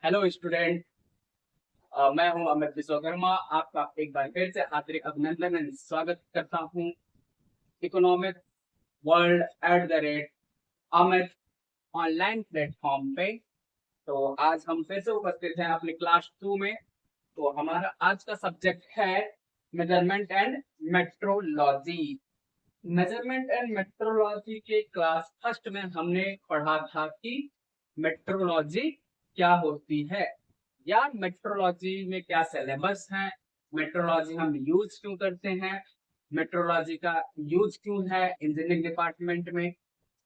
Hello student. मैं हूं अमित विश्वकर्मा। आपका एक बार फिर से हार्दिक अभिनंदन एंड स्वागत करता हूं economic world @ Amit online platform पे। तो आज हम फिर से उपस्थित हैं अपनी क्लास 2 में। तो हमारा आज का सब्जेक्ट है measurement and metrology. Measurement and metrology के क्लास फर्स्ट में हमने पढ़ा था कि मेट्रोलॉजी क्या होती है या मेट्रोलॉजी में क्या सिलेबस है, मेट्रोलॉजी हम यूज क्यों करते हैं, मेट्रोलॉजी का यूज क्यों है इंजीनियरिंग डिपार्टमेंट में।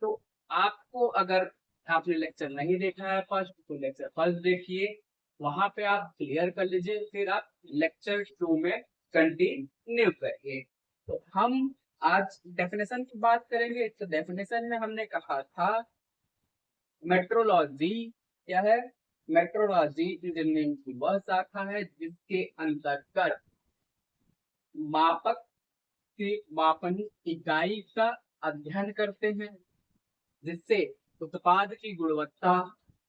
तो आपको अगर आपने लेक्चर नहीं देखा है फर्स्ट, तो लेक्चर फर्स्ट देखिए, वहां पे आप क्लियर कर लीजिए, फिर आप लेक्चर 2 में कंटिन्यू करिए। तो हम आज डेफिनेशन की बात करेंगे। तो डेफिनेशन में हमने कहा था मेट्रोलॉजी क्या है। मेट्रोलॉजी इंजीनियरिंग की वह शाखा है जिसके अंतर्गत मापक की मापन इकाई का अध्ययन करते हैं, जिससे उत्पाद की गुणवत्ता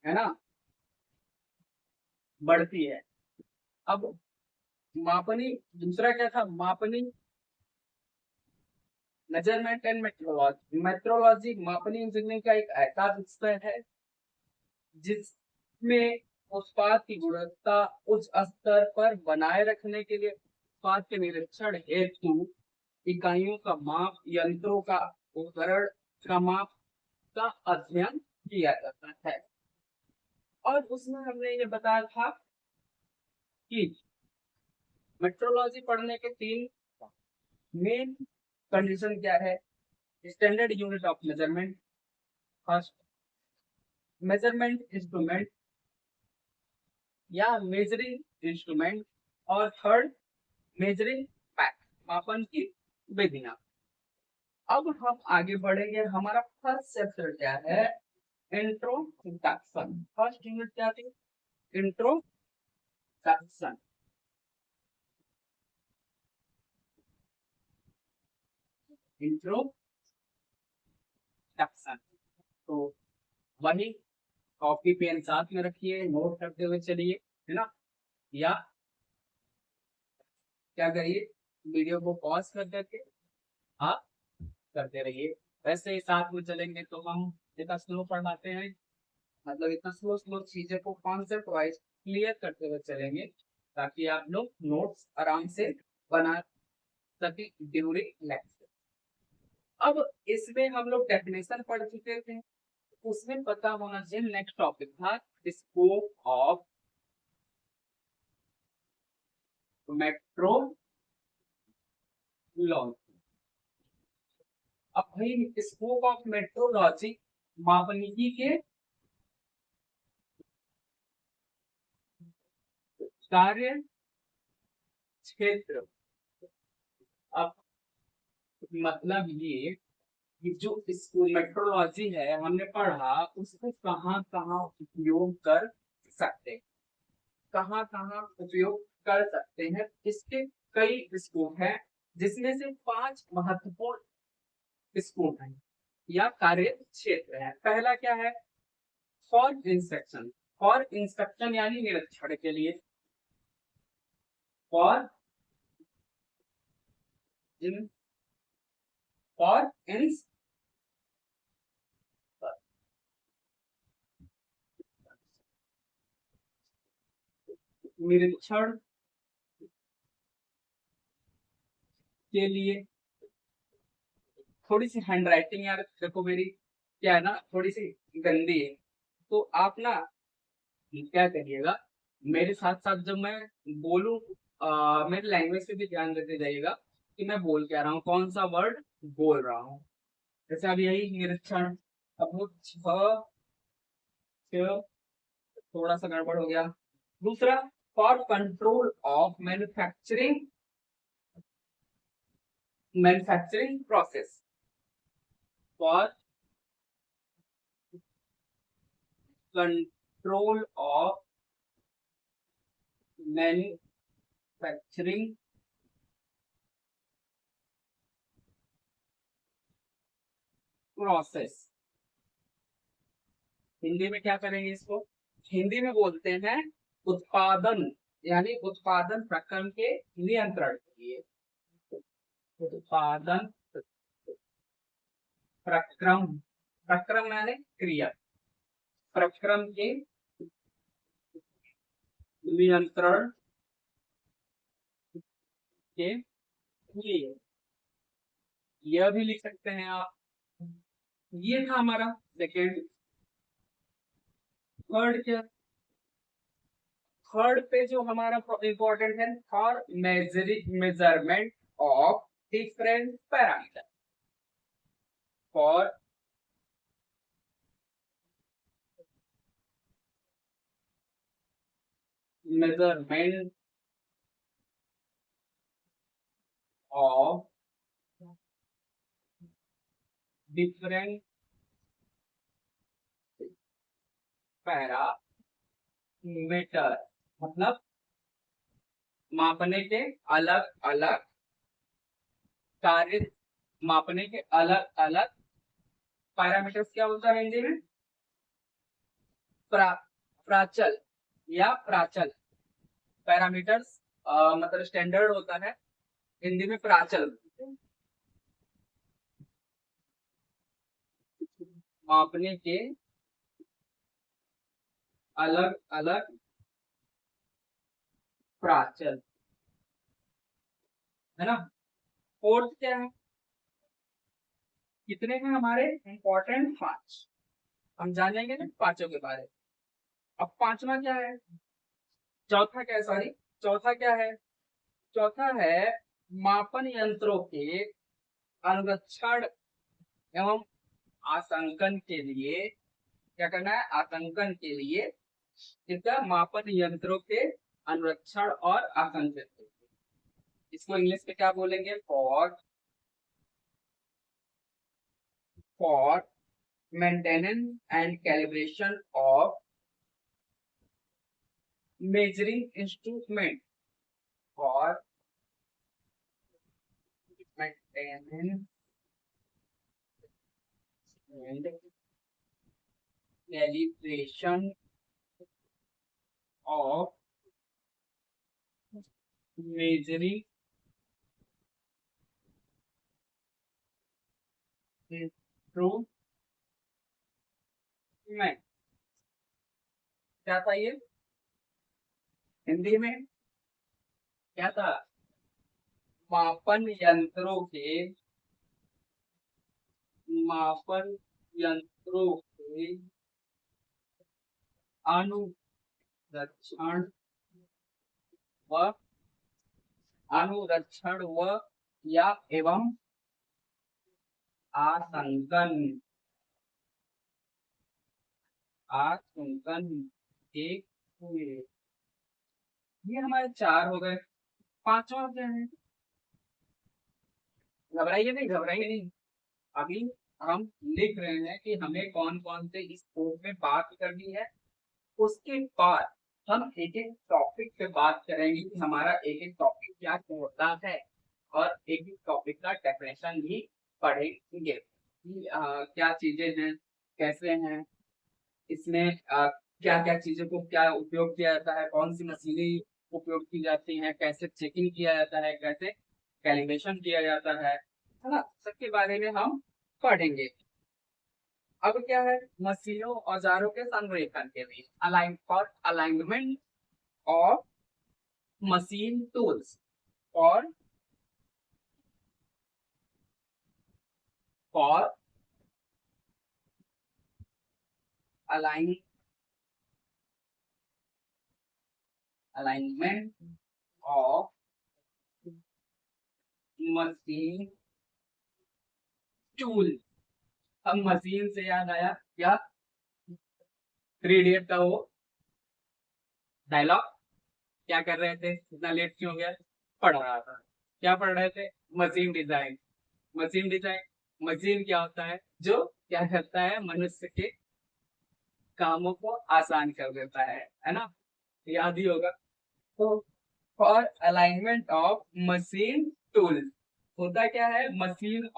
है ना बढ़ती है। अब मापनी दूसरा क्या था, मापनी मेजरमेंट एंड मेट्रोलॉजी। मेट्रोलॉजी मापनी इंजीनियरिंग का एक ऐसा विषय है जिसमें उत्पाद की गुणवत्ता उच्च स्तर पर बनाए रखने के लिए उत्पाद के निरीक्षण हेतु इकाइयों का माप, यंत्रों का उपकरण का माप का अध्ययन किया जाता है। और उसमें हमने ये बताया था कि मेट्रोलॉजी पढ़ने के 3 मेन कंडीशन क्या है। Standard unit of measurement, first measurement instrument या मेजरिंग इंस्ट्रूमेंट, और थर्ड मेजरिंग पैक, मापन की विधियां। अब हम आगे बढ़ेंगे। हमारा फर्स्ट चैप्टर क्या है, इंट्रोडक्शन। फर्स्ट यूनिट क्या थी, इंट्रोडक्शन। इंट्रोडक्शन तो वही कॉपी पेन साथ में रखिए, नोट करते हुए चलिए, है ना। या क्या करिए, वीडियो को पॉज कर करके आप करते रहिए। वैसे ही साथ में चलेंगे तो हम इतना स्लो पढ़ाते हैं, मतलब इतना स्लो स्लो चीजें को कॉन्सेप्ट वाइज क्लियर करते हुए चलेंगे, ताकि आप लोग नोट्स आराम से बना सके ड्यूरिंग लेक्चर। अब इसमें हम लोग डेफिनेशन पढ़ चुके थे, उसमें पता होना चाहिए नेक्स्ट टॉपिक था स्कोप ऑफ मेट्रोलॉजी। अब भाई स्कोप ऑफ मेट्रोलॉजी मापनिकी के कार्य क्षेत्र। अब मतलब ये कि जो इसको मेट्रोलॉजी है हमने पढ़ा, उसको कहाँ कहाँ उपयोग कर सकते हैं, कहाँ कहाँ उपयोग कर सकते हैं। इसके कई स्कोप हैं, जिसमें से 5 महत्वपूर्ण स्कोप हैं या कार्य क्षेत्र है। पहला क्या है, फॉर इंस्ट्रक्शन। फॉर इंस्ट्रक्शन यानी निरीक्षण के लिए, फॉर इन फॉर इंस निरीक्षण के लिए। थोड़ी सी हैंड राइटिंग यार देखो मेरी क्या है ना, थोड़ी सी गंदी है, तो आप ना क्या करिएगा, मेरे साथ साथ जब मैं बोलूं मेरे लैंग्वेज पे भी ध्यान देते जाइएगा कि मैं बोल क्या रहा हूँ, कौन सा वर्ड बोल रहा हूँ। जैसे अब यही निरीक्षण, अब वो थोड़ा सा गड़बड़ हो गया। दूसरा, for control of manufacturing process, for control of manufacturing process. Hindi में क्या करेंगे इसको, हिंदी में बोलते हैं उत्पादन, यानी उत्पादन प्रक्रम के नियंत्रण के लिए। उत्पादन प्रक्रम, प्रक्रम यानी क्रिया, प्रक्रम के नियंत्रण के लिए, यह भी लिख सकते हैं आप। ये था हमारा सेकेंड। थर्ड क्या, थर्ड पे जो हमारा इंपॉर्टेंट है, for measurement of different parameter, for measurement of different parameter, मतलब मापने के अलग अलग कार्य, मापने के अलग अलग पैरामीटर्स क्या होता है हिंदी में, प्राचल या प्राचल। पैरामीटर्स मतलब स्टैंडर्ड होता है, हिंदी में प्राचल। मापने के अलग अलग प्राचल, है ना। फोर्थ क्या है, कितने हैं हमारे इंपॉर्टेंट, 5। हम जानेंगे ना पांचों के बारे में। अब पांचवा क्या है, चौथा क्या, सॉरी चौथा क्या है, चौथा है मापन यंत्रों के अनुरक्षण एवं आंकलन के लिए। क्या करना है, आंकलन के लिए इसका मापन यंत्रों के अनुरक्षण और आंकलन के लिए। इसको इंग्लिश में क्या बोलेंगे, for maintenance and calibration of measuring instrument, for maintenance and calibration of measuring instrument। क्या था ये हिंदी में, क्या था, मापन यंत्रों के, मापन यंत्रों के अनुरक्षण व अनुरक्षण व या एवं आंकलन, आंकलन के हुए। ये हमारे 4 हो गए। पांचवा क्या है, घबराइए नहीं, घबराइए नहीं, अभी हम लिख रहे हैं कि हमें कौन कौन से इस कोर्स में बात करनी है। उसके बाद हम एक एक टॉपिक पे बात करेंगे कि हमारा एक एक टॉपिक क्या होता है, और एक एक टॉपिक का डेफिनेशन भी पढ़ेंगे कि क्या चीजें हैं, कैसे हैं, इसमें क्या क्या चीजों को क्या उपयोग किया जाता है, कौन सी मशीनें उपयोग की जाती हैं, कैसे चेकिंग किया जाता है, कैसे कैलिब्रेशन किया जाता है ना, सबके बारे में हम पढ़ेंगे। अब क्या है, मशीनों औजारों के संरेखन के लिए, for alignment of machine tools, और for alignment of machine tool. अब मशीन से याद आया क्या, 3 इडियट का वो डायलॉग, क्या कर रहे थे, इतना लेट क्यों हो गया, पढ़ रहा था। क्या पढ़ रहे थे, machine design. Machine design, machine क्या होता है, जो क्या करता है, मनुष्य के कामों को आसान कर देता है ना, याद ही होगा। तो for alignment of machine tool होता क्या है, मशीन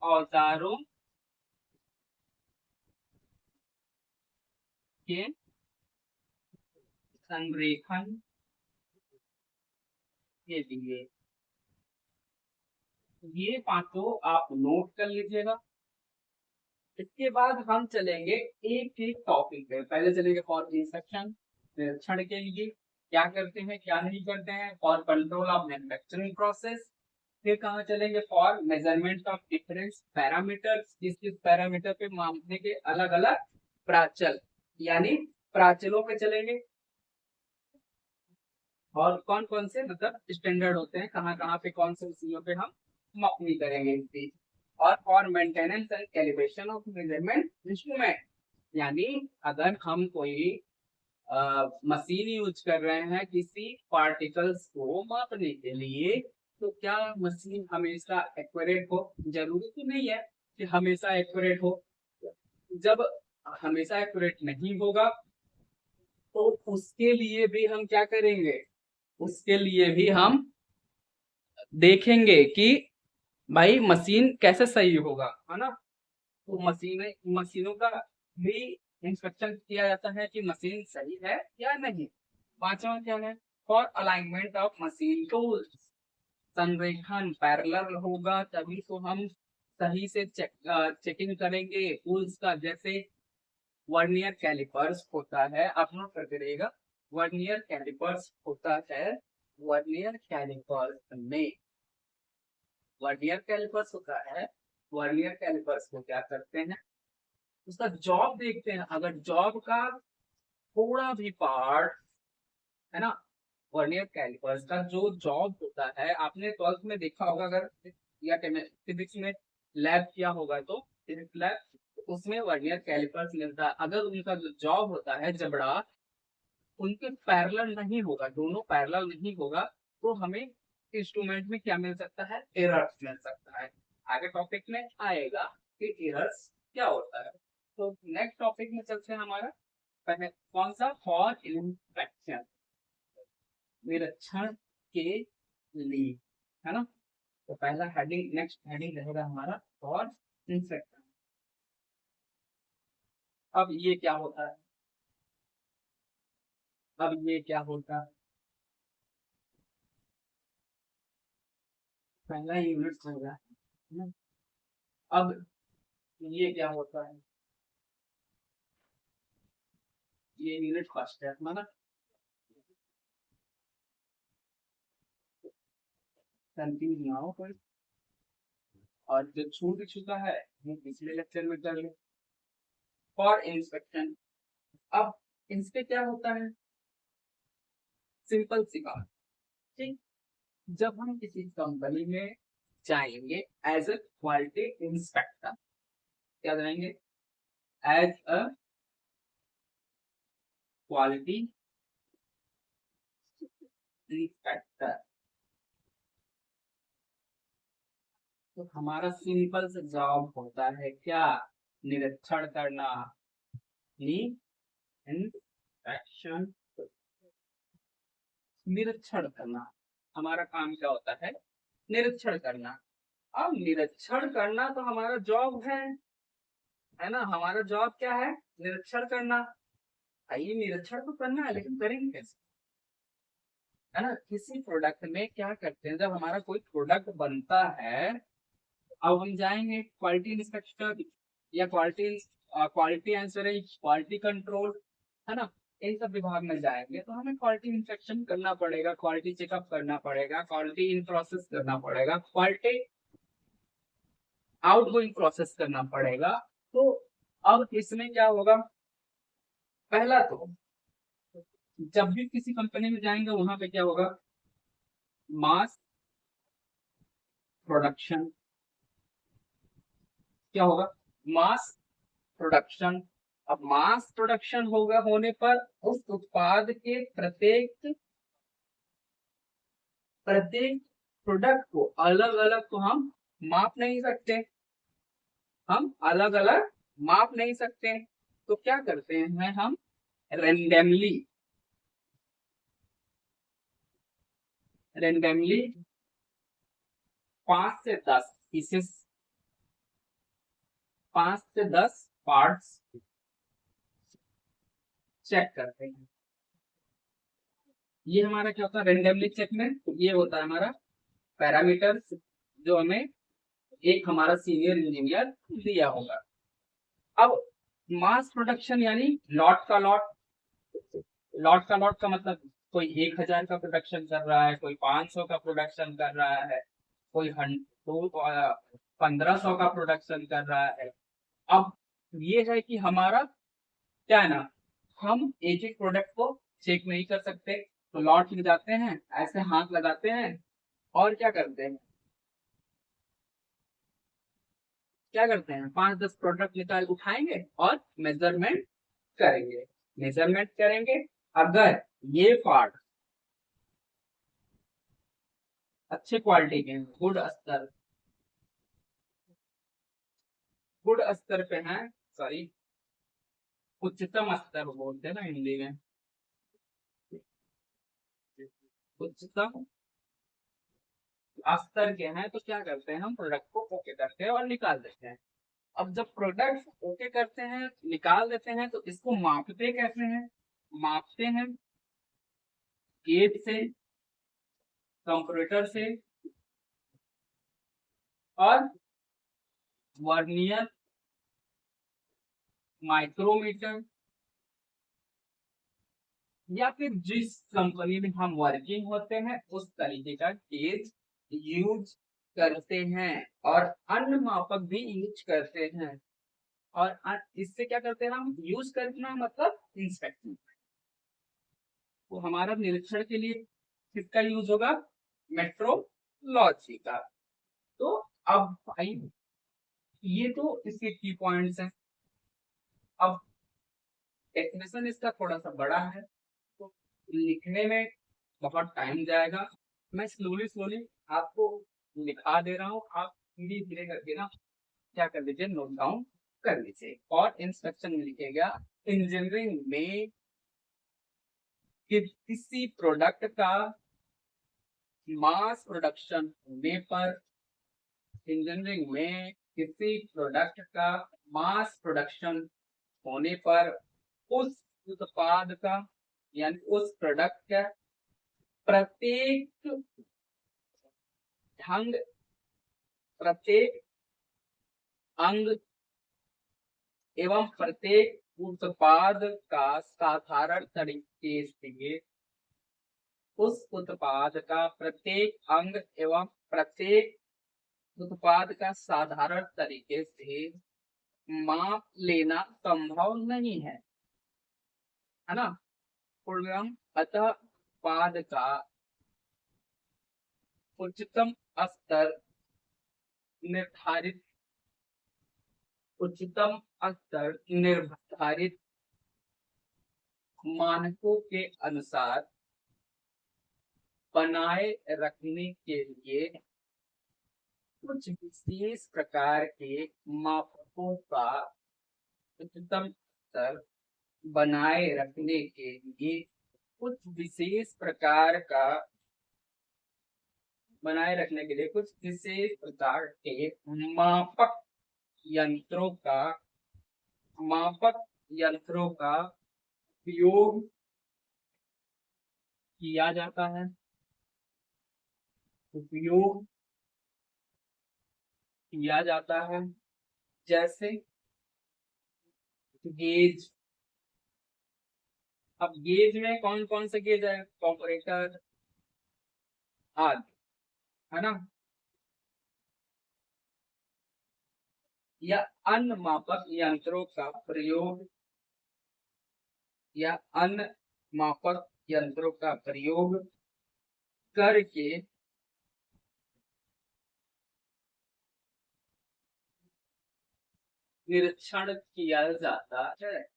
औजारों के संरेखन के लिए, ये पांचों आप नोट कर लीजिएगा। इसके बाद हम चलेंगे एक एक टॉपिक पे। पहले चलेंगे फॉर इंस्ट्रक्शन, निरीक्षण के लिए क्या करते हैं क्या नहीं करते हैं, for control of manufacturing process. फिर कहाँ चलेंगे, for measurement of difference parameters, किस किस पैरामीटर पे मापने के अलग अलग प्राचल यानी प्राचलों पे चलेंगे, और कौन कौन से मतलब स्टैंडर्ड होते हैं, कहाँ कहाँ पे कौन से चीजों पे हम मापनी करेंगे इसकी। और for maintenance and calibration of measurement instrument, यानी अगर हम कोई मशीन यूज कर रहे हैं किसी पार्टिकल्स को मापने के लिए, तो क्या मशीन हमेशा एक्यूरेट हो, जरूरी तो नहीं है कि हमेशा एक्यूरेट हो। जब हमेशा एक्यूरेट नहीं होगा तो उसके लिए भी हम क्या करेंगे, उसके लिए भी हम देखेंगे कि भाई मशीन कैसे सही होगा, है ना। तो मशीनों का भी इंस्पेक्शन किया जाता है कि मशीन सही है या नहीं। पांचवा क्या है, for alignment of machine tools, संरेखन पैरेलल होगा तभी तो हम सही से चेकिंग करेंगे टूल्स का। जैसे वर्नियर कैलिपर्स होता है, आप नोट करते रहिएगा, वर्नियर कैलिपर्स होता है, वर्नियर कैलिपर्स में वर्नियर कैलिपर्स होता है, वर्नियर कैलिपर्स को क्या करते हैं, उसका जॉब देखते हैं। अगर जॉब का थोड़ा भी पार्ट, है ना, वर्नियर कैलिपर्स का जो जॉब होता है, आपने 12th में देखा होगा अगर, या फिजिक्स में लैब किया होगा तो फिजिक्स लैब, उसमें वर्नियर कैलिपर्स मिलता है। अगर उनका जो जॉब होता है जबड़ा उनके पैरेलल नहीं होगा, दोनों पैरेलल नहीं होगा, तो हमें इंस्ट्रूमेंट में क्या मिल सकता है, एरर्स मिल सकता है। आगे टॉपिक में आएगा कि एरर्स क्या होता है। तो नेक्स्ट टॉपिक में चलते हैं हमारा, पहले कौन सा, फॉर इंस्पेक्शन, निरीक्षण के लिए, है ना। तो पहला हेडिंग, नेक्स्ट हेडिंग रहेगा हमारा फॉर इंस्पेक्शन। अब ये क्या होता है, अब ये क्या होता है, पहला यूनिट होगा, है ना? अब ये क्या होता है, ये यूनिट फर्स्ट है ना, कंफ्यूज ना हो कोई, और जो छूट चुका है वो पिछले लेक्चर में कर ले। फॉर इंस्पेक्शन, अब इसपे क्या होता है, सिंपल सी बात, ठीक। जब हम किसी कंपनी में जाएंगे एज अ क्वालिटी इंस्पेक्टर, क्या जाएंगे, एज अ क्वालिटी इंस्पेक्टर, तो हमारा सिंपल सा जॉब होता है क्या, निरीक्षण करना, इंस्पेक्शन, निरीक्षण करना। हमारा काम क्या होता है, निरीक्षण करना। अब निरीक्षण करना तो हमारा जॉब है ना, हमारा जॉब क्या है, निरीक्षण करना। ये निरीक्षण तो करना है, लेकिन करेंगे कैसे, है ना। किसी प्रोडक्ट में क्या करते हैं, जब हमारा कोई प्रोडक्ट बनता है, अब हम जाएंगे क्वालिटी इंस्पेक्टर या क्वालिटी एश्योरेंस, क्वालिटी कंट्रोल, है ना, इन सब विभाग में जाएंगे तो हमें क्वालिटी इंस्पेक्शन करना पड़ेगा, क्वालिटी चेकअप करना पड़ेगा, क्वालिटी इन प्रोसेस करना पड़ेगा, क्वालिटी आउटगोइंग प्रोसेस करना पड़ेगा। तो अब इसमें क्या होगा, पहला तो जब भी किसी कंपनी में जाएंगे वहां पे क्या होगा, मास प्रोडक्शन, क्या होगा, मास प्रोडक्शन। अब मास प्रोडक्शन होगा, होने पर उस उत्पाद के प्रत्येक प्रत्येक प्रोडक्ट को अलग अलग तो हम माप नहीं सकते, हम अलग अलग माप नहीं सकते, तो क्या करते हैं हम, रेंडमली रेंडमली 5 से 10 पीसेस 5 से 10 पार्ट्स चेक करते हैं। ये हमारा क्या होता है, रेंडमली चेक में ये होता है हमारा पैरामीटर जो हमें एक हमारा सीनियर इंजीनियर दिया होगा। अब मास प्रोडक्शन यानी लॉट का लॉट। लॉट का लॉट का मतलब कोई 1000 का प्रोडक्शन कर रहा है, कोई 500 का प्रोडक्शन कर रहा है, कोई 1500 का प्रोडक्शन कर रहा है। अब ये है कि हमारा क्या है ना, हम एक एक प्रोडक्ट को चेक नहीं कर सकते, तो लॉट में जाते हैं, ऐसे हाथ लगाते हैं और क्या करते हैं, 5-10 प्रोडक्ट निकाल उठाएंगे और मेजरमेंट करेंगे। मेजरमेंट करेंगे, अगर ये पार्ट अच्छे क्वालिटी के हैं, गुड स्तर पे हैं, सॉरी उच्चतम स्तर बोलते हैं ना हिंदी में, उच्चतम स्तर के हैं, तो क्या करते हैं, हम प्रोडक्ट को ओके करते हैं और निकाल देते हैं। अब जब प्रोडक्ट ओके करते हैं, निकाल देते हैं, तो इसको मापते कैसे हैं, मापते हैं गेज से, कंप्यूटर से और वर्नियर, माइक्रोमीटर, या फिर जिस कंपनी में हम वर्किंग होते हैं उस तरीके का गेज यूज करते हैं, और अन्य मापक भी यूज करते हैं। और इससे क्या करते हैं हम, यूज करना मतलब इंस्पेक्शन। तो हमारा निरीक्षण के लिए किसका यूज होगा, मेट्रोलॉजी का। तो अब भाई ये तो इसके की पॉइंट्स हैं। अब डेफिनेशन इसका थोड़ा सा बड़ा है, तो लिखने में बहुत टाइम जाएगा। मैं स्लोली स्लोली आपको लिखा दे रहा हूँ, आप धीरे धीरे करके ना क्या कर लीजिए, नोट डाउन कर लीजिए। और इंस्ट्रक्शन में लिखेगा, इंजीनियरिंग में किसी प्रोडक्ट का मास प्रोडक्शन होने पर, इंजीनियरिंग में किसी प्रोडक्ट का मास प्रोडक्शन होने पर उस उत्पाद का यानी उस प्रोडक्ट का प्रत्येक ढंग, प्रत्येक अंग एवं प्रत्येक उत्पाद का साधारण तरीके से, उस उत्पाद का प्रत्येक अंग एवं प्रत्येक उत्पाद का साधारण तरीके से माप लेना संभव नहीं है ना। प्रोग्राम अतः उत्पाद का उच्चतम स्तर निर्धारित उच्चतम स्तर निर्धारित मानकों के अनुसार बनाए रखने के लिए कुछ विशेष प्रकार के मापकों का उच्चतम स्तर बनाए रखने के लिए कुछ विशेष प्रकार का बनाए रखने के लिए कुछ विशेष प्रकार के मापक यंत्रों का उपयोग किया जाता है। उपयोग किया जाता है जैसे गेज। अब गेज में कौन कौन से गेज है, कॉपरेटर आदि, है ना। या अन्य मापक यंत्रों का प्रयोग, या अन्य मापक यंत्रों का प्रयोग करके निरीक्षण किया जाता है,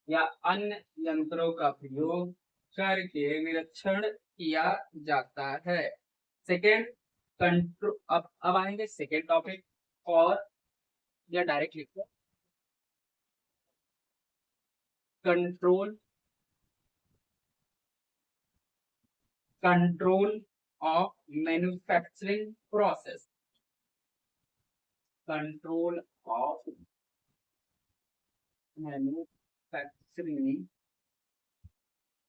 या अन्य यंत्रों का प्रयोग करके निरीक्षण किया जाता है। सेकेंड कंट्रोल, अब आएंगे सेकेंड टॉपिक, और या डायरेक्ट लिखो, control control of manufacturing process, control of manufacturing,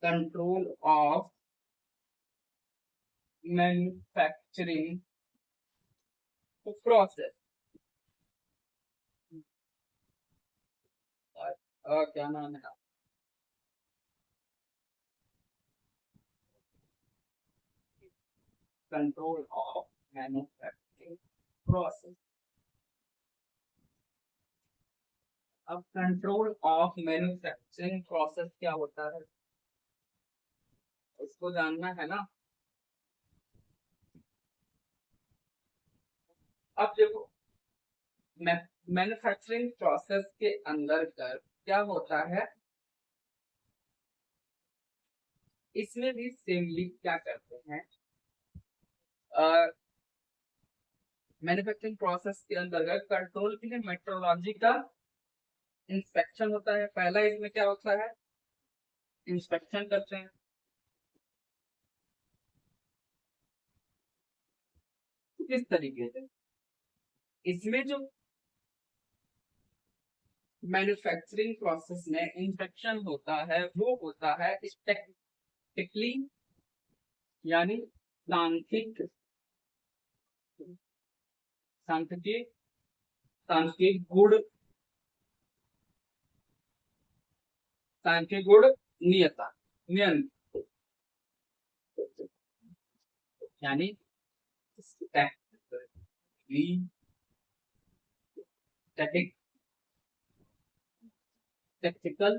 control of manufacturing process. क्या नाम है, कंट्रोल ऑफ मैन्युफैक्चरिंग प्रोसेस। अब कंट्रोल ऑफ मैन्युफैक्चरिंग प्रोसेस क्या होता है उसको जानना है ना। अब देखो मैन्युफैक्चरिंग प्रोसेस के अंदर कर क्या होता है, इसमें भी सेमली क्या करते हैं, मैन्युफैक्चरिंग प्रोसेस के अंतर्गत कंट्रोल के लिए मेट्रोलॉजी का इंस्पेक्शन होता है। पहला इसमें क्या होता है, इंस्पेक्शन करते हैं। किस तरीके से, इसमें जो मैन्युफैक्चरिंग प्रोसेस में इंस्पेक्शन होता है वो होता है स्टैटिकली, यानी सांख्यिक सांख्यिक सांख्यिक गुण सांख्यिक गुण नियता नियंत्रण, यानी static tactical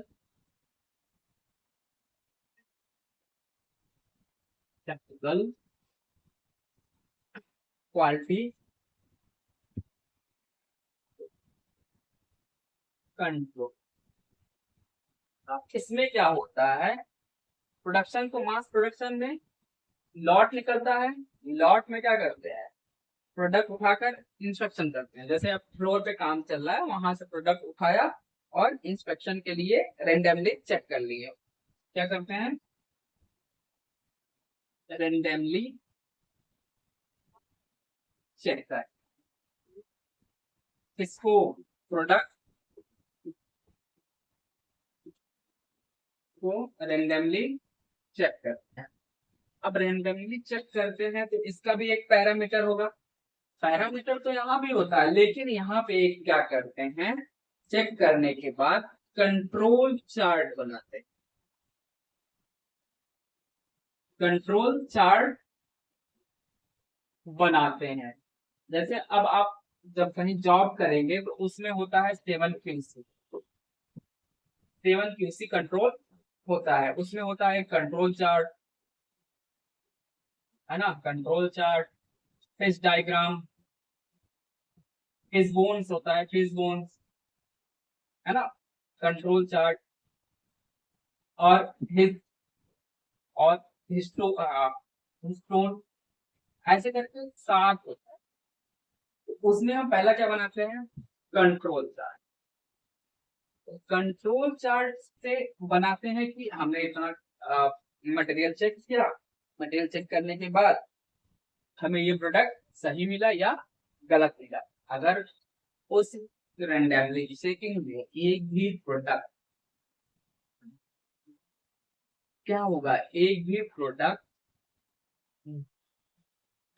tactical quality control. इसमें क्या होता है, प्रोडक्शन को मास प्रोडक्शन में लॉट निकलता है, लॉट में क्या करते हैं, प्रोडक्ट उठाकर इंस्पेक्शन करते हैं। जैसे अब फ्लोर पे काम चल रहा है, वहां से प्रोडक्ट उठाया और इंस्पेक्शन के लिए रेंडमली चेक कर लिए। क्या करते हैं, रेंडमली चेक कर, किसको, प्रोडक्ट को रेंडमली चेक करते हैं। अब रेंडमली चेक करते हैं तो इसका भी एक पैरामीटर होगा। पैरामीटर तो यहाँ भी होता है, लेकिन यहाँ पे एक क्या करते हैं, चेक करने के बाद कंट्रोल चार्ट बनाते हैं। कंट्रोल चार्ट बनाते हैं। जैसे अब आप जब कहीं जॉब करेंगे तो उसमें होता है 7QC, 7QC कंट्रोल होता है, उसमें होता है कंट्रोल चार्ट, है ना, control chart, phase diagram, face bones होता है, फेस बोन्स, है ना, कंट्रोल चार्ट, और हिज और हिस्टोन, ऐसे करके 7 होता है। तो उसमें हम पहला क्या बनाते हैं, कंट्रोल चार्ट। कंट्रोल चार्ट से बनाते हैं कि हमने इतना मटेरियल चेक किया, मटेरियल चेक करने के बाद हमें ये प्रोडक्ट सही मिला या गलत मिला। अगर उस रैंडमली चेकिंग में एक भी प्रोडक्ट क्या होगा, एक भी प्रोडक्ट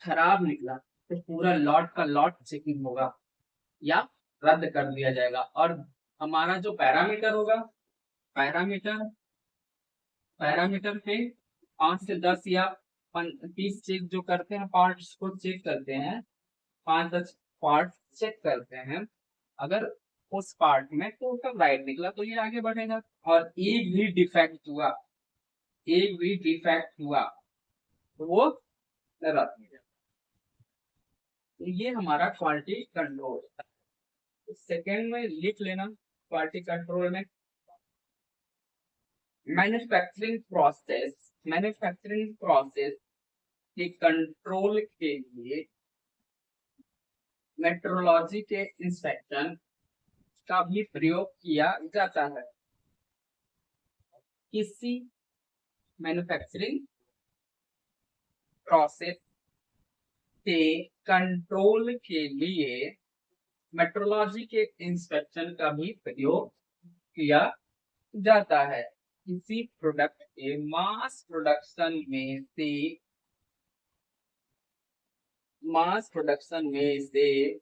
खराब निकला तो पूरा लॉट का लॉट चेकिंग होगा या रद्द कर दिया जाएगा। और हमारा जो पैरामीटर होगा, पैरामीटर पैरामीटर पे 5 से 10 या 30 चेक जो करते हैं, पार्ट्स को चेक करते हैं, 5-10 पार्ट चेक करते हैं। अगर उस पार्ट में टोटल राइट निकला तो ये आगे बढ़ेगा, और एक भी डिफेक्ट हुआ, एक भी डिफेक्ट हुआ तो वो रद्द हो जाएगा। तो ये हमारा क्वालिटी कंट्रोल। सेकेंड में लिख लेना, क्वालिटी कंट्रोल में मैन्युफैक्चरिंग प्रोसेस के कंट्रोल के लिए मेट्रोलॉजी के इंस्पेक्शन का भी प्रयोग किया जाता है। किसी मैन्युफैक्चरिंग प्रोसेस के कंट्रोल के लिए मेट्रोलॉजी के इंस्पेक्शन का भी प्रयोग किया जाता है। किसी प्रोडक्ट के मास प्रोडक्शन में से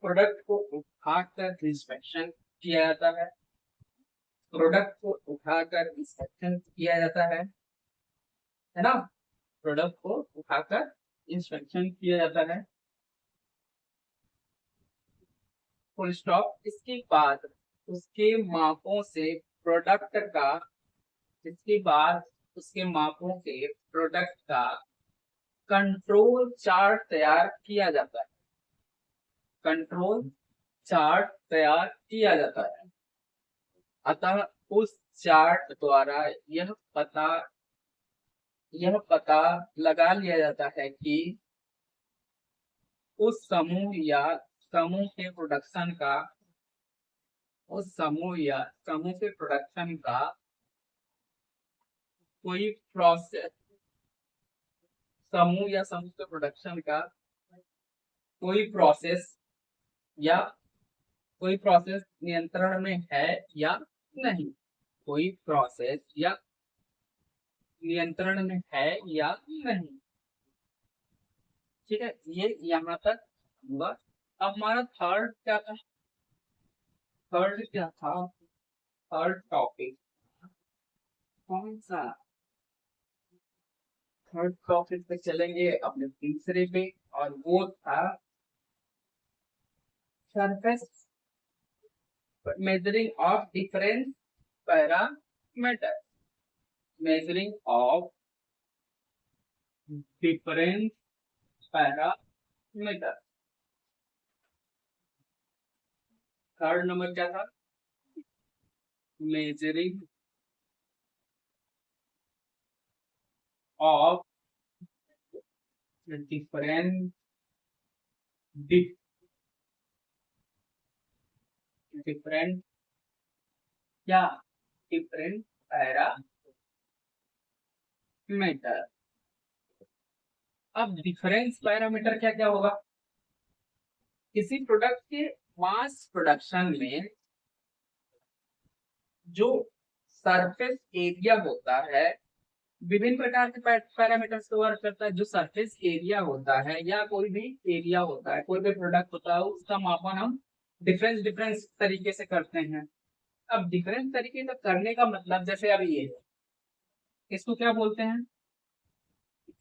प्रोडक्ट को उठाकर इंस्पेक्शन किया जाता है। प्रोडक्ट को उठाकर इंस्पेक्शन किया जाता है ना। प्रोडक्ट को उठाकर इंस्पेक्शन किया जाता है। Full stop. इसके बाद उसके मापों से प्रोडक्ट का इसके बाद उसके मापों से प्रोडक्ट का कंट्रोल चार्ट तैयार किया जाता है। कंट्रोल चार्ट तैयार किया जाता है। अतः उस चार्ट द्वारा यह पता लगा लिया जाता है कि उस समूह के प्रोडक्शन का कोई प्रोसेस समूह के प्रोडक्शन का या कोई प्रोसेस नियंत्रण में है या नहीं। कोई प्रोसेस या नियंत्रण में है या नहीं। ठीक है, ये यहाँ तक हुआ। अब हमारा थर्ड क्या था? थर्ड टॉपिक कौन सा? थर्ड टॉपिक पे चलेंगे अपने तीसरे पे, और वो था surface measuring of difference parameter. Measuring of difference parameter. Third number क्या था? मेजरिंग ऑफ डिफरेंस डिफरेंट क्या? Different parameter. अब डिफरेंस पैरामीटर क्या क्या होगा? किसी प्रोडक्ट के मास प्रोडक्शन में जो सरफेस एरिया होता है, विभिन्न प्रकार के पैरामीटर्स को वर्क करता है। जो सरफेस एरिया होता है या कोई भी एरिया होता है, कोई भी प्रोडक्ट होता है, उसका मापन हम डिफरेंस तरीके से करते हैं। अब डिफरेंस तरीके से करने का मतलब, जैसे अभी ये, इसको क्या बोलते हैं?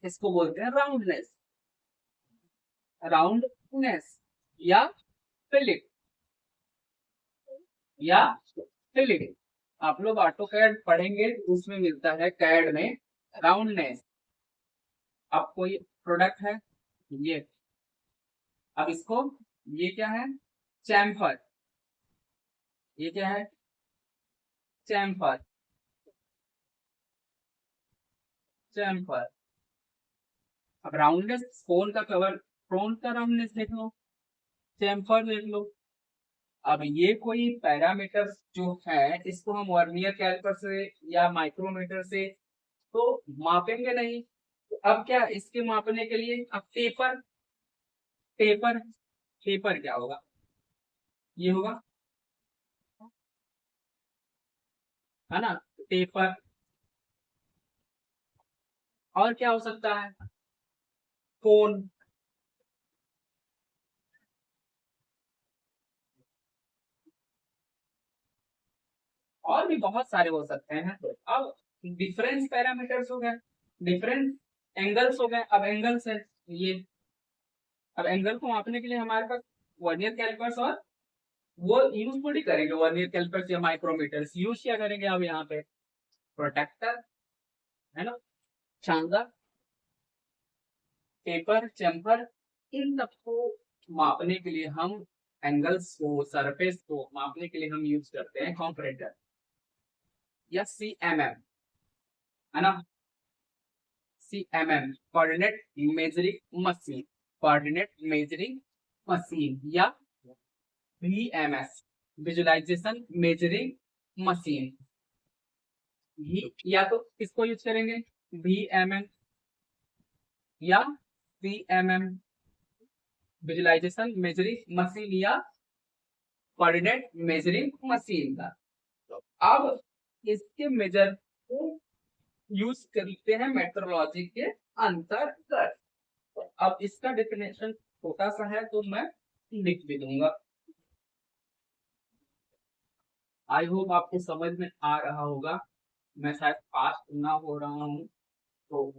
इसको बोलते हैं राउंडनेस या फिलिट आप लोग ऑटो कैड पढ़ेंगे, उसमें मिलता है कैड में राउंडनेस। अब कोई प्रोडक्ट है ये, अब इसको, ये क्या है? चैम्फर। ये क्या है? चैम्फर। अब राउंडनेस कोन का राउंडनेस देख लो, चैम्फर देख लो। अब ये कोई पैरामीटर जो है, इसको हम वर्नियर कैलिपर से या माइक्रोमीटर से तो मापेंगे नहीं। तो अब क्या, इसके मापने के लिए अब टेपर क्या होगा? ये होगा, है ना, टेपर। और क्या हो सकता है? कोन। और भी बहुत सारे हो सकते हैं। अब डिफरेंस पैरामीटर्स हो गए, डिफरेंस एंगल्स हो गए। अब एंगल्स है ये। अब एंगल को मापने के लिए हमारे पास वर्नियर कैलिपर्स, और वो यूज थोड़ी करेंगे वर्नियर कैलिपर्स या माइक्रोमीटर्स। यूज क्या करेंगे? अब यहाँ पे प्रोटेक्टर, है ना, चांदा, पेपर, चैम्फर, इन सबको मापने के लिए हम एंगल्स को, सरफेस को मापने के लिए हम यूज करते हैं कॉम्परेटर या CMM, है ना। CMM कोऑर्डिनेट मेजरिंग मशीन या VMS विजुअलाइजेशन मेजरिंग मशीन। या तो किसको यूज करेंगे? VMM या CMM। विजुअलाइजेशन मेजरिंग मशीन या कोऑर्डिनेट मेजरिंग मशीन का। तो अब इसके मेजर को यूज करते हैं मेट्रोलॉजी के अंतर्गत। तो अब इसका डेफिनेशन छोटा सा है तो मैं लिख भी दूंगा। आई होप आपको समझ में आ रहा होगा। मैं शायद फास्ट ना हो रहा हूँ तो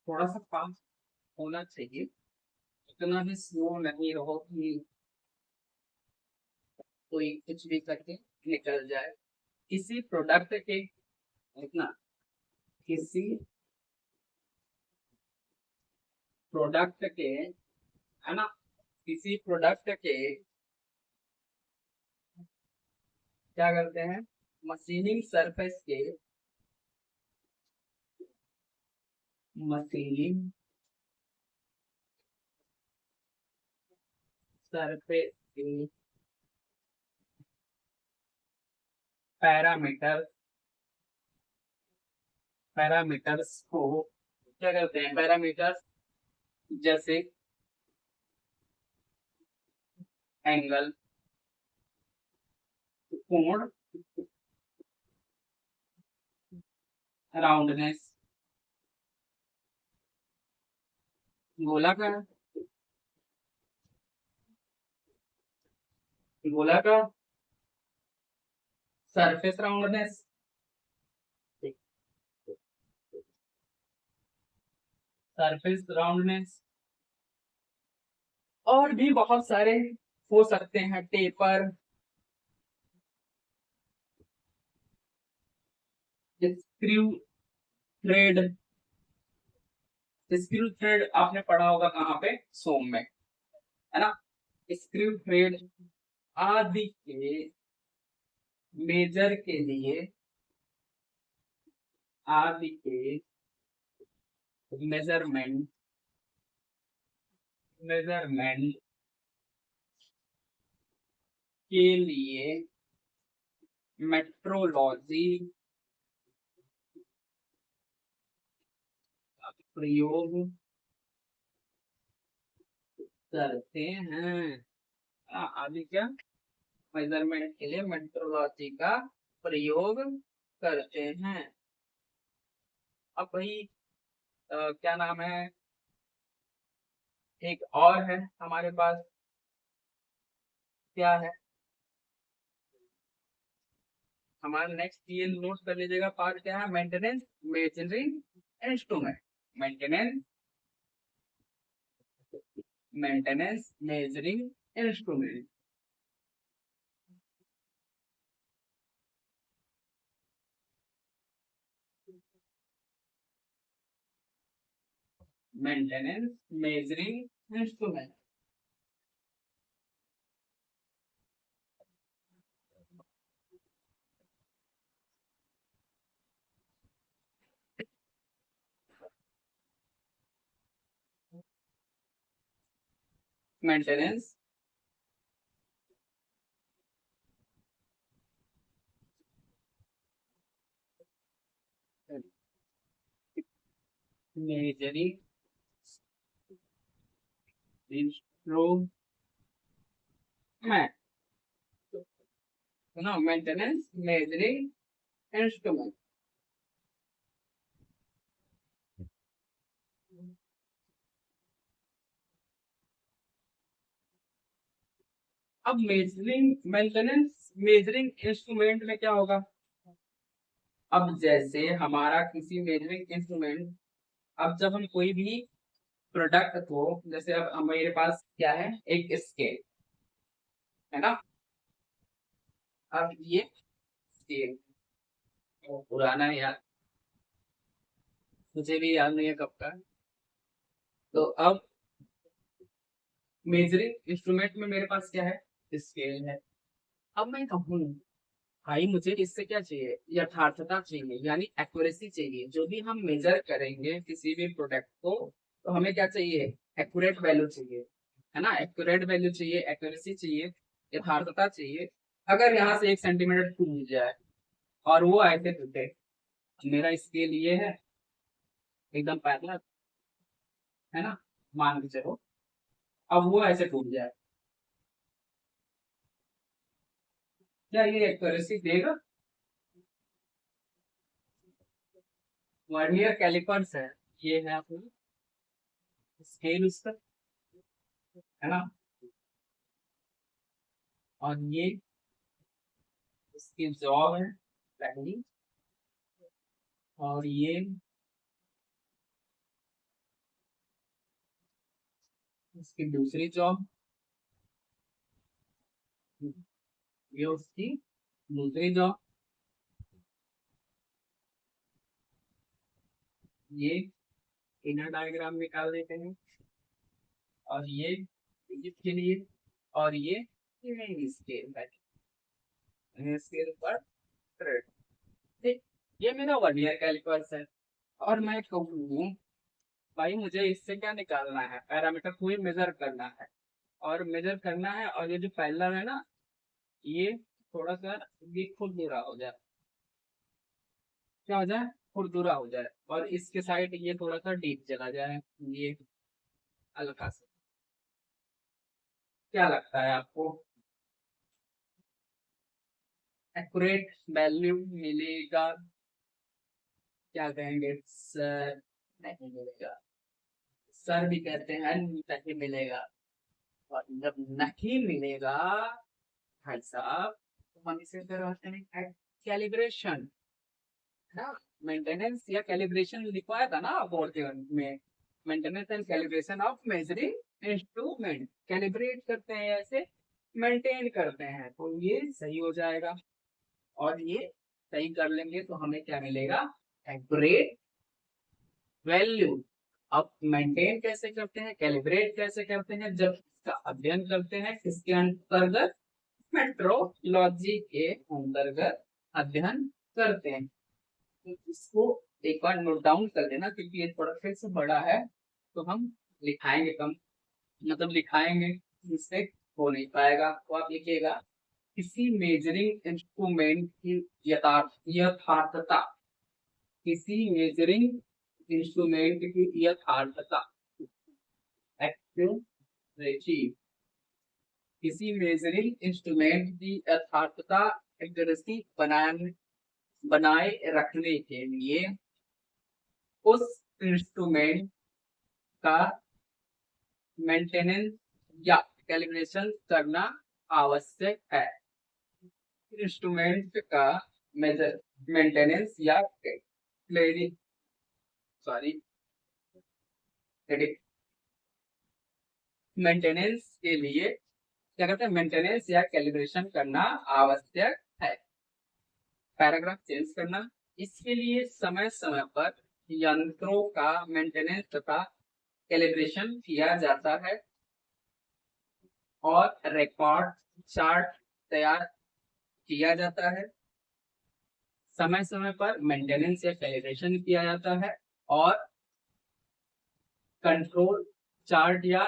थोड़ा सा फास्ट होना चाहिए, इतना भी स्लो नहीं रहो कि कोई कुछ भी करके निकल जाए। किसी प्रोडक्ट के इतना किसी प्रोडक्ट के है ना, किसी प्रोडक्ट के क्या करते हैं, मशीनिंग सरफेस के मशीनिंग सरफेस के पैरामीटर पैरामीटर्स को क्या करते हैं, पैरामीटर्स जैसे एंगल, कोण, राउंडनेस, गोलाकार गोलाकार सरफेस राउंडनेस, सरफेस राउंडनेस, और भी बहुत सारे हो सकते हैं, taper, screw thread. Screw thread आपने पढ़ा होगा कहाँ पे, सोम में, है ना। स्क्रू थ्रेड आदि के मेजर के लिए, आदि के मेजरमेंट मेजरमेंट के लिए मेट्रोलॉजी प्रयोग करते हैं। आदि क्या, मेजरमेंट के लिए मेट्रोलॉजी का प्रयोग करते हैं। अब भाई क्या नाम है, एक और है हमारे पास, क्या है हमारा नेक्स्ट, ये नोट कर लीजिएगा पार्ट, क्या है, maintenance measuring instrument. Maintenance maintenance measuring instrument. Maintenance measuring instrument. Maintenance measuring instrument, no maintenance measuring instrument. अब मेजरिंग मेंटेनेंस मेजरिंग इंस्ट्रूमेंट में क्या होगा, अब जैसे हमारा किसी मेजरिंग इंस्ट्रूमेंट, अब जब हम कोई भी प्रोडक्ट को, जैसे अब मेरे पास क्या है, एक स्केल है ना। अब ये स्केल पुराना है यार, मुझे भी याद नहीं है कब का। तो अब मेजरिंग इंस्ट्रूमेंट में मेरे पास क्या है, स्केल है। अब मैं कहूँ भाई मुझे इससे क्या चाहिए, यथार्थता चाहिए, यानी एक्यूरेसी चाहिए। जो भी हम मेजर करेंगे किसी भी प्रोडक्ट को, तो हमें क्या चाहिए, एक्यूरेट वैल्यू चाहिए, है ना। एक्यूरेट वैल्यू चाहिए, एक्यूरेसी चाहिए, यथार्थता चाहिए। अगर यहाँ से 1 सेंटीमीटर टूट जाए और वो ऐसे टूटे, मेरा स्केल ये है एकदम पैरेलल, है ना, मान के चलो अब वो ऐसे टूट जाए, क्या ये एक्यूरेसी देगा? वर्नियर कैलिपर्स है, ये है अपना स्केल उसका, है ना, और ये इसकी जॉब है पहली, और ये इसकी दूसरी जॉब, ये उसकी दूसरी जॉब, ये इनर डायग्राम निकाल देते हैं, और ये इसके लिए, और ये स्केल है, स्केल पर थ्रेड, ठीक, ये मेरा वर्नियर कैलिपर्स है। और मैं कहूँ भाई मुझे इससे क्या निकालना है, पैरामीटर को ही मेजर करना है, और मेजर करना है, और ये जो पैरेलल है ना, ये थोड़ा सा ये खुरदुरा हो जाए, क्या हो जाए, खुरदुरा हो जाए, और इसके साइड ये थोड़ा सा डीप चला जाए, ये हल्का सा, क्या लगता है आपको एक्यूरेट वैल्यू मिलेगा? क्या कहेंगे सर? नहीं मिलेगा, सर भी कहते हैं नहीं मिलेगा, और जब नहीं मिलेगा भाई साहब, तो हम इसे करवाते हैं कैलिब्रेशन, है ना, मेंटेनेंस या कैलिब्रेशन लिखवाया था ना बोर्ड के में, maintenance and calibration of measuring instrument, calibrate करते हैं ऐसे, मेंटेन करते हैं, तो ये सही हो जाएगा, और ये सही कर लेंगे तो हमें क्या मिलेगा, एक्यूरेट वैल्यू। अब मेंटेन कैसे करते हैं, कैलिब्रेट कैसे करते हैं, जब इसका अध्ययन करते हैं किसके अंतर्गत, मेट्रोलॉजी के अंतर्गत अध्ययन करते हैं, तो इसको एक बार नोट डाउन कर लेना, क्योंकि ये थोड़ा फिर से बड़ा है, तो हम लिखाएंगे कम, मतलब लिखाएंगे मिस्टेक हो नहीं पाएगा, तो आप लिखिएगा किसी मेजरिंग इंस्ट्रूमेंट की यथार्थता, किसी मेजरिंग इंस्ट्रूमेंट की यथार्थता, एक्यूरेसी, किसी मेजरिंग इंस्ट्रूमेंट की यथार्थता एक्यूरेसी बनाए रखने के लिए उस इंस्ट्रूमेंट का मेंटेनेंस या कैलिब्रेशन करना आवश्यक है, इंस्ट्रूमेंट का मेजर मेंटेनेंस या क्लेरी सॉरी मेंटेनेंस के लिए क्या कहते हैं, मेंटेनेंस या कैलिब्रेशन करना आवश्यक है, पैराग्राफ चेंज करना, इसके लिए समय समय पर यंत्रों का मेंटेनेंस तथा कैलिब्रेशन किया जाता है, और रिकॉर्ड चार्ट तैयार किया जाता है, समय समय पर मेंटेनेंस या कैलिब्रेशन किया जाता है, और कंट्रोल चार्ट या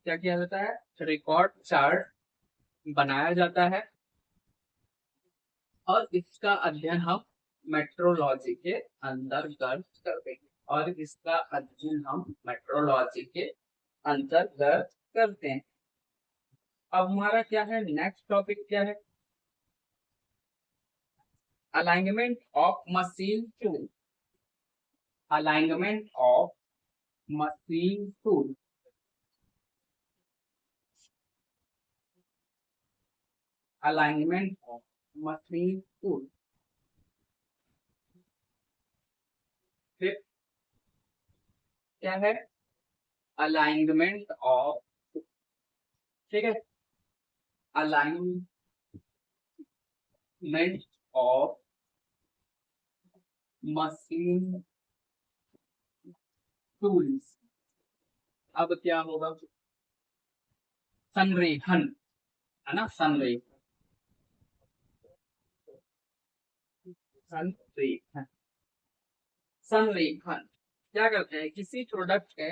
क्या किया जाता है, रिकॉर्ड चार्ट बनाया जाता है, और इसका अध्ययन हम मेट्रोलॉजी के अंतर्गत करते हैं, और इसका अध्ययन हम मेट्रोलॉजी के अंतर्गत करते हैं। अब हमारा क्या है, नेक्स्ट टॉपिक क्या है, alignment of machine tool, alignment of machine tool, alignment of machine tool, फिर क्या है, अलाइनमेंट ऑफ, ठीक है, अलाइनमेंट ऑफ मशीन टूल्स, अब क्या होगा, संरेखन, है ना, संरेखन, संरेखन, संरेखन क्या करते हैं, किसी प्रोडक्ट के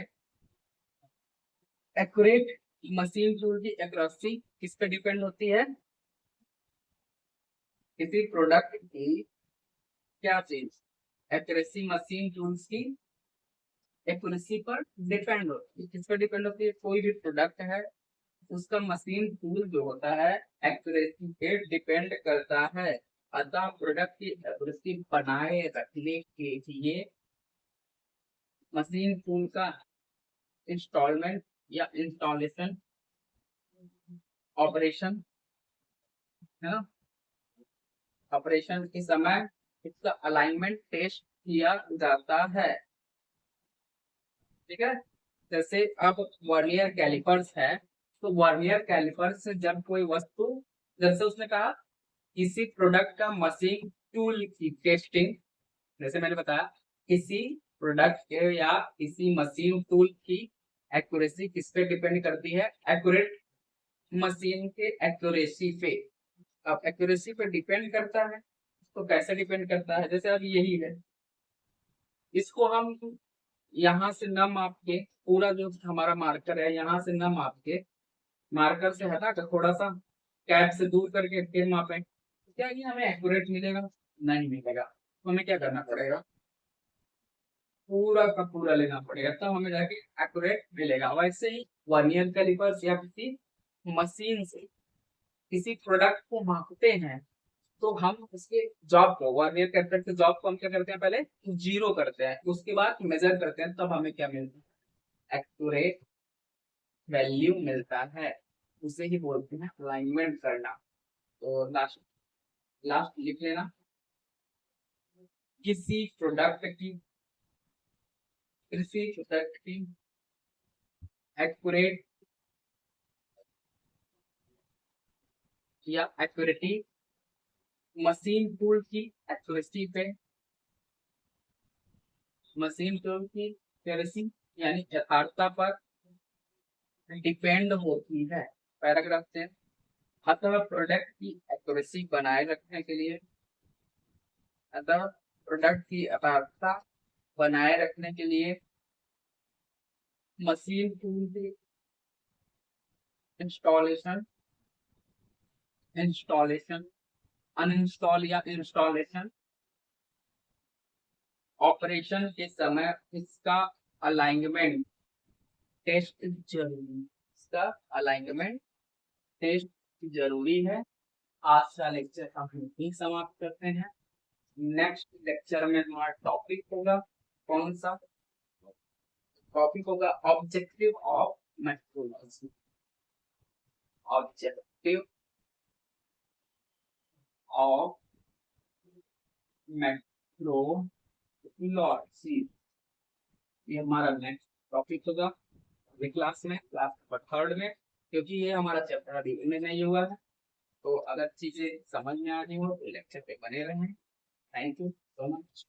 एक्यूरेट मशीन टूल की एक्यूरेसी किस पे डिपेंड होती है, किसी प्रोडक्ट की क्या चीज, एक्यूरेसी मशीन टूल्स की एक्यूरेसी पर डिपेंड होती है। किस पर डिपेंड होती है? कोई भी प्रोडक्ट है उसका मशीन टूल जो होता है एक्यूरेसी पे डिपेंड करता है। अतः प्रोडक्ट की एक्यूरेसी बनाए रखने के लिए मशीन टूल का इंस्टॉलमेंट या इंस्टॉलेशन ऑपरेशन है ना, ऑपरेशन के समय इसका अलाइनमेंट टेस्ट किया जाता है। ठीक है, जैसे अब वर्नियर कैलिपर्स है, तो वर्नियर कैलिपर्स से जब कोई वस्तु, जैसे उसने कहा किसी प्रोडक्ट का मशीन टूल की टेस्टिंग, जैसे मैंने बताया किसी प्रोडक्ट के या किसी मशीन टूल की एक्यूरेसी किस पे डिपेंड करती है? एक्यूरेट मशीन के एक्यूरेसी पे। अब एक्यूरेसी पे डिपेंड करता है तो कैसे डिपेंड करता है? जैसे अब यही है, इसको हम यहाँ से न माप के, पूरा जो हमारा मार्कर है यहाँ से न माप के, मार्कर से हटा कर थोड़ा सा कैप से दूर करके फिर मापे, तो क्या ये हमें एक्यूरेट मिलेगा? नहीं मिलेगा। तो हमें क्या करना पड़ेगा? पूरा का पूरा लेना पड़ेगा, तब हमें जाके एक्यूरेट मिलेगा। वैसे ही वर्नियर कैलिपर्स या किसी मशीन से किसी प्रोडक्ट को मापते हैं तो हम उसके जॉब को, वर्नियर कैलिपर के जॉब को हम क्या करते हैं? पहले जीरो करते हैं, उसके बाद मेजर करते हैं, तब हमें क्या मिलता है? एक्यूरेट वैल्यू मिलता है। उसे ही बोलते हैं अलाइनमेंट करना। तो लास्ट लास्ट लिख लेना, किसी प्रोडक्ट की किसी प्रोडक्ट की एक्यूरेट या एक्यूरेटी मशीन टूल की एक्यूरेसी पे, मशीन टूल की एक्यूरेसी यानी यथार्थता पर डिपेंड होती है। पैराग्राफ से, अतः प्रोडक्ट की एक्यूरेसी बनाए रखने के लिए, अतः प्रोडक्ट की यथार्थता बनाए रखने के लिए मशीन टूल की इंस्टॉलेशन, इंस्टॉलेशन, अनइंस्टॉल या इंस्टॉलेशन ऑपरेशन के समय इसका अलाइनमेंट टेस्ट जरूरी, इसका अलाइनमेंट टेस्ट जरूरी है। आज का लेक्चर हम यहीं समाप्त करते हैं। नेक्स्ट लेक्चर में हमारा टॉपिक होगा कौन सा? टॉपिक होगा objective of metrology. Objective of metrology, ये हमारा नेक्स्ट टॉपिक होगा अगली क्लास में, क्लास नंबर 3 में, क्योंकि ये हमारा चैप्टर अभी में नहीं हुआ है। तो अगर चीजें समझ में आ रही हो तो लेक्चर पे बने रहें। Thank you so much.